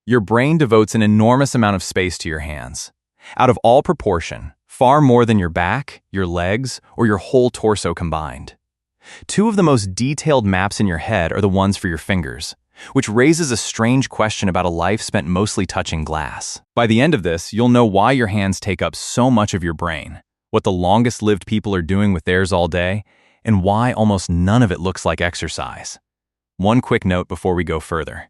Your brain devotes an enormous amount of space to your hands. Out of all proportion, far more than your back, your legs, or your whole torso combined. Two of the most detailed maps in your head are the ones for your fingers, which raises a strange question about a life spent mostly touching glass. By the end of this, you'll know why your hands take up so much of your brain, what the longest-lived people are doing with theirs all day, and why almost none of it looks like exercise. One quick note before we go further.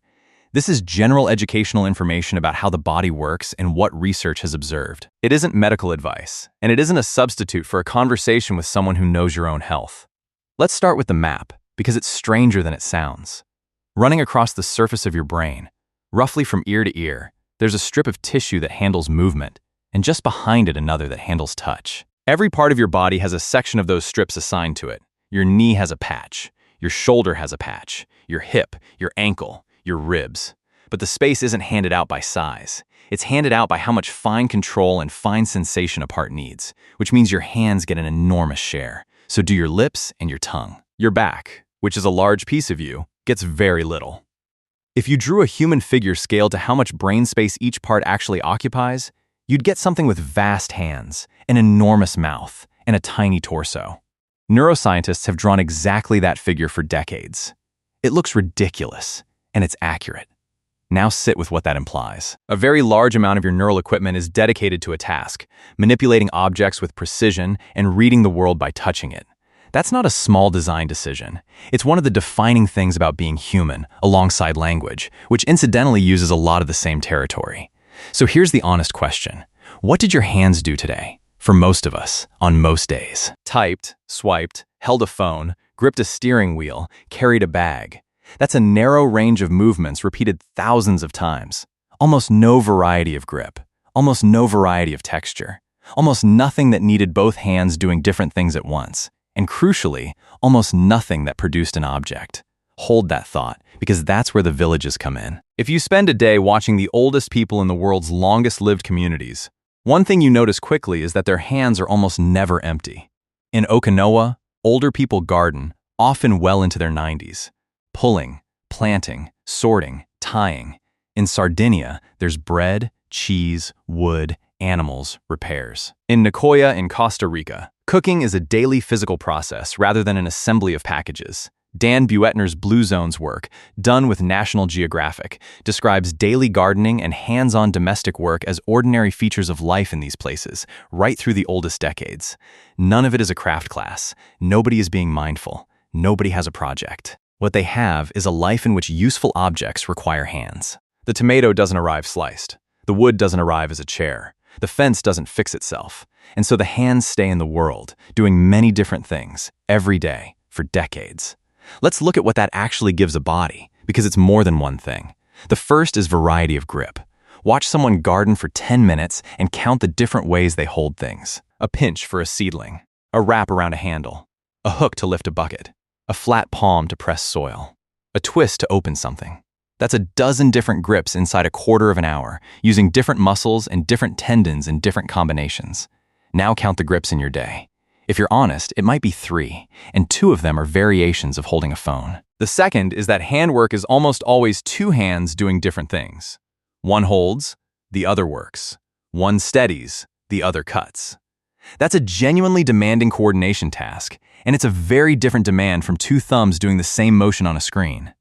This is general educational information about how the body works and what research has observed. It isn't medical advice, and it isn't a substitute for a conversation with someone who knows your own health. Let's start with the map, because it's stranger than it sounds. Running across the surface of your brain, roughly from ear to ear, there's a strip of tissue that handles movement, and just behind it another that handles touch. Every part of your body has a section of those strips assigned to it. Your knee has a patch, your shoulder has a patch, your hip, your ankle, your ribs. But the space isn't handed out by size. It's handed out by how much fine control and fine sensation a part needs, which means your hands get an enormous share. So do your lips and your tongue. Your back, which is a large piece of you, gets very little. If you drew a human figure scale to how much brain space each part actually occupies, you'd get something with vast hands, an enormous mouth, and a tiny torso. Neuroscientists have drawn exactly that figure for decades. It looks ridiculous, and it's accurate. Now sit with what that implies. A very large amount of your neural equipment is dedicated to a task, manipulating objects with precision and reading the world by touching it. That's not a small design decision. It's one of the defining things about being human, alongside language, which incidentally uses a lot of the same territory. So here's the honest question. What did your hands do today? For most of us, on most days. Typed, swiped, held a phone, gripped a steering wheel, carried a bag. That's a narrow range of movements repeated thousands of times. Almost no variety of grip. Almost no variety of texture. Almost nothing that needed both hands doing different things at once. And crucially, almost nothing that produced an object. Hold that thought, because that's where the villages come in. If you spend a day watching the oldest people in the world's longest-lived communities, one thing you notice quickly is that their hands are almost never empty. In Okinawa, older people garden, often well into their 90s. Pulling, planting, sorting, tying. In Sardinia, there's bread, cheese, wood, animals, repairs. In Nicoya in Costa Rica, cooking is a daily physical process rather than an assembly of packages. Dan Buettner's Blue Zones work, done with National Geographic, describes daily gardening and hands-on domestic work as ordinary features of life in these places, right through the oldest decades. None of it is a craft class. Nobody is being mindful. Nobody has a project. What they have is a life in which useful objects require hands. The tomato doesn't arrive sliced. The wood doesn't arrive as a chair. The fence doesn't fix itself. And so the hands stay in the world, doing many different things, every day, for decades. Let's look at what that actually gives a body, because it's more than one thing. The first is variety of grip. Watch someone garden for 10 minutes and count the different ways they hold things. A pinch for a seedling, a wrap around a handle, a hook to lift a bucket, a flat palm to press soil, a twist to open something. That's a dozen different grips inside a quarter of an hour, using different muscles and different tendons in different combinations. Now count the grips in your day. If you're honest, it might be 3, and 2 of them are variations of holding a phone. The second is that handwork is almost always 2 hands doing different things. One holds, the other works. One steadies, the other cuts. That's a genuinely demanding coordination task, and it's a very different demand from 2 thumbs doing the same motion on a screen.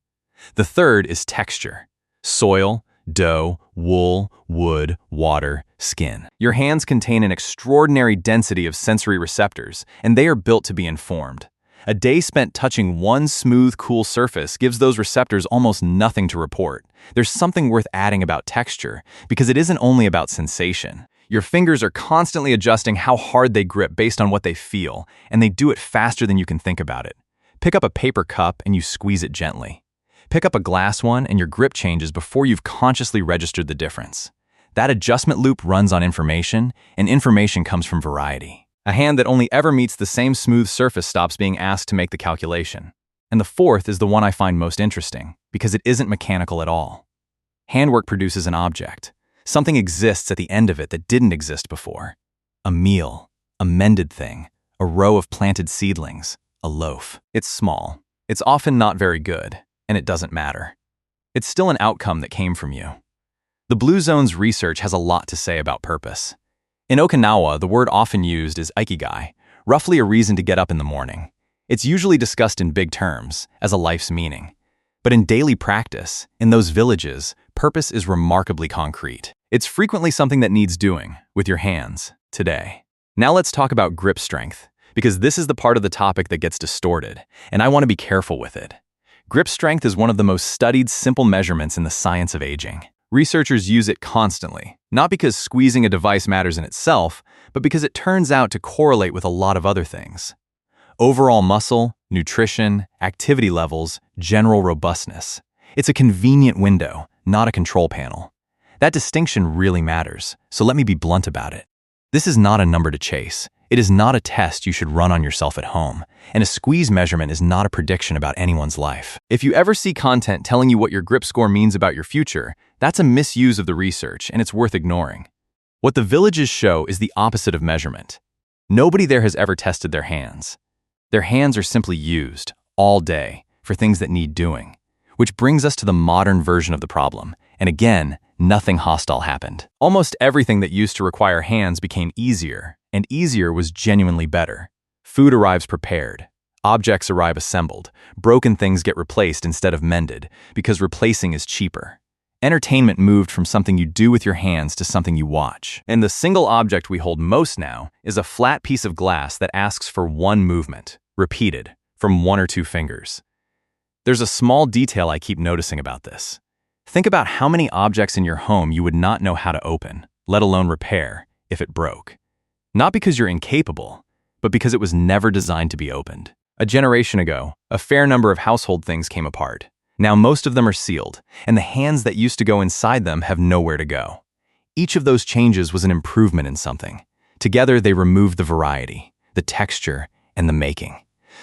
The third is texture. Soil, dough, wool, wood, water, skin. Your hands contain an extraordinary density of sensory receptors, and they are built to be informed. A day spent touching one smooth, cool surface gives those receptors almost nothing to report. There's something worth adding about texture, because it isn't only about sensation. Your fingers are constantly adjusting how hard they grip based on what they feel, and they do it faster than you can think about it. Pick up a paper cup and you squeeze it gently. Pick up a glass one and your grip changes before you've consciously registered the difference. That adjustment loop runs on information, and information comes from variety. A hand that only ever meets the same smooth surface stops being asked to make the calculation. And the fourth is the one I find most interesting, because it isn't mechanical at all. Handwork produces an object. Something exists at the end of it that didn't exist before. A meal, a mended thing, a row of planted seedlings, a loaf. It's small. It's often not very good, and it doesn't matter. It's still an outcome that came from you. The Blue Zone's research has a lot to say about purpose. In Okinawa, the word often used is ikigai, roughly a reason to get up in the morning. It's usually discussed in big terms, as a life's meaning. But in daily practice, in those villages, purpose is remarkably concrete. It's frequently something that needs doing, with your hands, today. Now let's talk about grip strength, because this is the part of the topic that gets distorted, and I want to be careful with it. Grip strength is one of the most studied simple measurements in the science of aging. Researchers use it constantly, not because squeezing a device matters in itself, but because it turns out to correlate with a lot of other things. Overall muscle, nutrition, activity levels, general robustness. It's a convenient window, not a control panel. That distinction really matters, so let me be blunt about it. This is not a number to chase. It is not a test you should run on yourself at home, and a squeeze measurement is not a prediction about anyone's life. If you ever see content telling you what your grip score means about your future, that's a misuse of the research, and it's worth ignoring. What the villages show is the opposite of measurement. Nobody there has ever tested their hands. Their hands are simply used, all day, for things that need doing. Which brings us to the modern version of the problem, and again, nothing hostile happened. Almost everything that used to require hands became easier, and easier was genuinely better. Food arrives prepared. Objects arrive assembled. Broken things get replaced instead of mended, because replacing is cheaper. Entertainment moved from something you do with your hands to something you watch. And the single object we hold most now is a flat piece of glass that asks for one movement, repeated, from one or two fingers. There's a small detail I keep noticing about this. Think about how many objects in your home you would not know how to open, let alone repair, if it broke. Not because you're incapable, but because it was never designed to be opened. A generation ago, a fair number of household things came apart. Now most of them are sealed, and the hands that used to go inside them have nowhere to go. Each of those changes was an improvement in something. Together they removed the variety, the texture, and the making.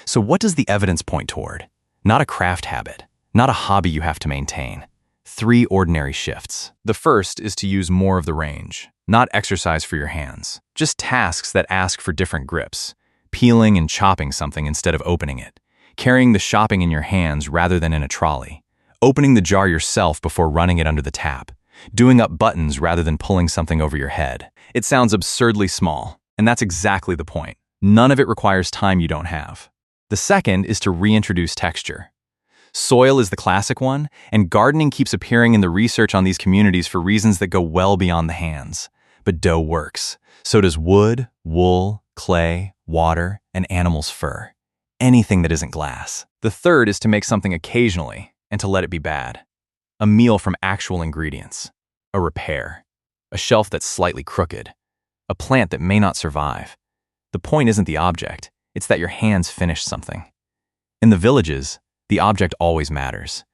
So what does the evidence point toward? Not a craft habit, not a hobby you have to maintain. 3 ordinary shifts. The first is to use more of the range, not exercise for your hands, just tasks that ask for different grips. Peeling and chopping something instead of opening it. Carrying the shopping in your hands rather than in a trolley. Opening the jar yourself before running it under the tap. Doing up buttons rather than pulling something over your head. It sounds absurdly small, and that's exactly the point. None of it requires time you don't have. The second is to reintroduce texture. Soil is the classic one, and gardening keeps appearing in the research on these communities for reasons that go well beyond the hands. But dough works. So does wood, wool, clay, water, and animal's fur. Anything that isn't glass. The third is to make something occasionally, and to let it be bad. A meal from actual ingredients. A repair. A shelf that's slightly crooked. A plant that may not survive. The point isn't the object, it's that your hands finished something. In the villages, the object always matters,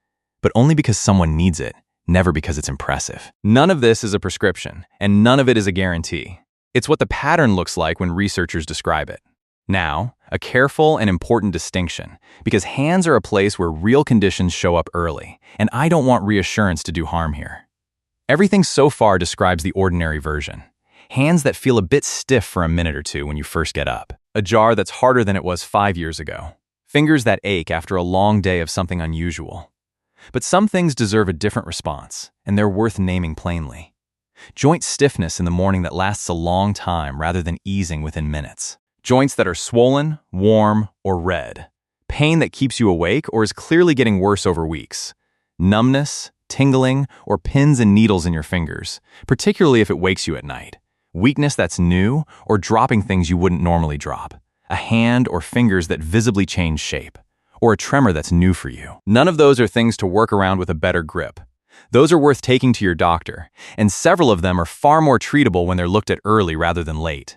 but only because someone needs it, never because it's impressive. None of this is a prescription, and none of it is a guarantee. It's what the pattern looks like when researchers describe it. Now, a careful and important distinction, because hands are a place where real conditions show up early, and I don't want reassurance to do harm here. Everything so far describes the ordinary version. Hands that feel a bit stiff for a minute or two when you first get up. A jar that's harder than it was 5 years ago. Fingers that ache after a long day of something unusual. But some things deserve a different response, and they're worth naming plainly. Joint stiffness in the morning that lasts a long time rather than easing within minutes. Joints that are swollen, warm, or red. Pain that keeps you awake or is clearly getting worse over weeks. Numbness, tingling, or pins and needles in your fingers, particularly if it wakes you at night. Weakness that's new, or dropping things you wouldn't normally drop. A hand or fingers that visibly change shape, or a tremor that's new for you. None of those are things to work around with a better grip. Those are worth taking to your doctor, and several of them are far more treatable when they're looked at early rather than late.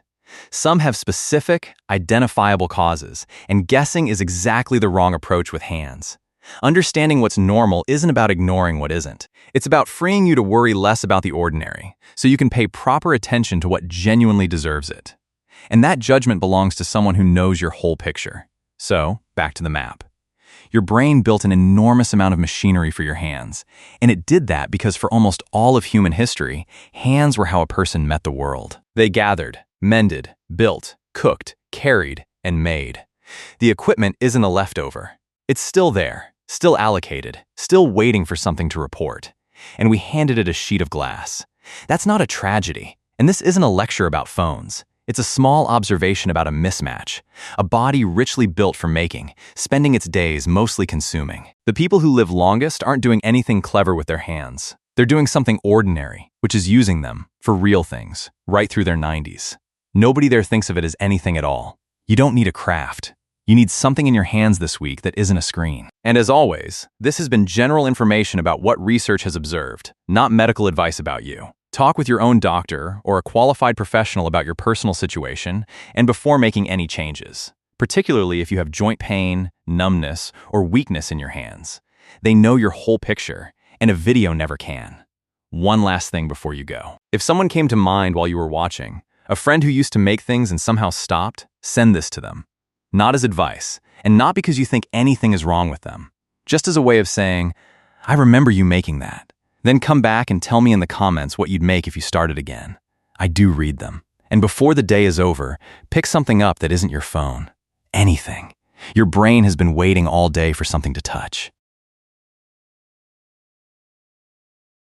Some have specific, identifiable causes, and guessing is exactly the wrong approach with hands. Understanding what's normal isn't about ignoring what isn't. It's about freeing you to worry less about the ordinary, so you can pay proper attention to what genuinely deserves it. And that judgment belongs to someone who knows your whole picture. So, back to the map. Your brain built an enormous amount of machinery for your hands, and it did that because for almost all of human history, hands were how a person met the world. They gathered, mended, built, cooked, carried, and made. The equipment isn't a leftover. It's still there, still allocated, still waiting for something to report. and we handed it a sheet of glass. That's not a tragedy, and this isn't a lecture about phones. It's a small observation about a mismatch, a body richly built for making, spending its days mostly consuming. The people who live longest aren't doing anything clever with their hands. They're doing something ordinary, which is using them for real things, right through their 90s. Nobody there thinks of it as anything at all. You don't need a craft. You need something in your hands this week that isn't a screen. And as always, this has been general information about what research has observed, not medical advice about you. Talk with your own doctor or a qualified professional about your personal situation and before making any changes, particularly if you have joint pain, numbness, or weakness in your hands. They know your whole picture, and a video never can. One last thing before you go. If someone came to mind while you were watching, a friend who used to make things and somehow stopped, send this to them. Not as advice, and not because you think anything is wrong with them. Just as a way of saying, I remember you making that. Then come back and tell me in the comments what you'd make if you started again. I do read them. And before the day is over, pick something up that isn't your phone. Anything. Your brain has been waiting all day for something to touch.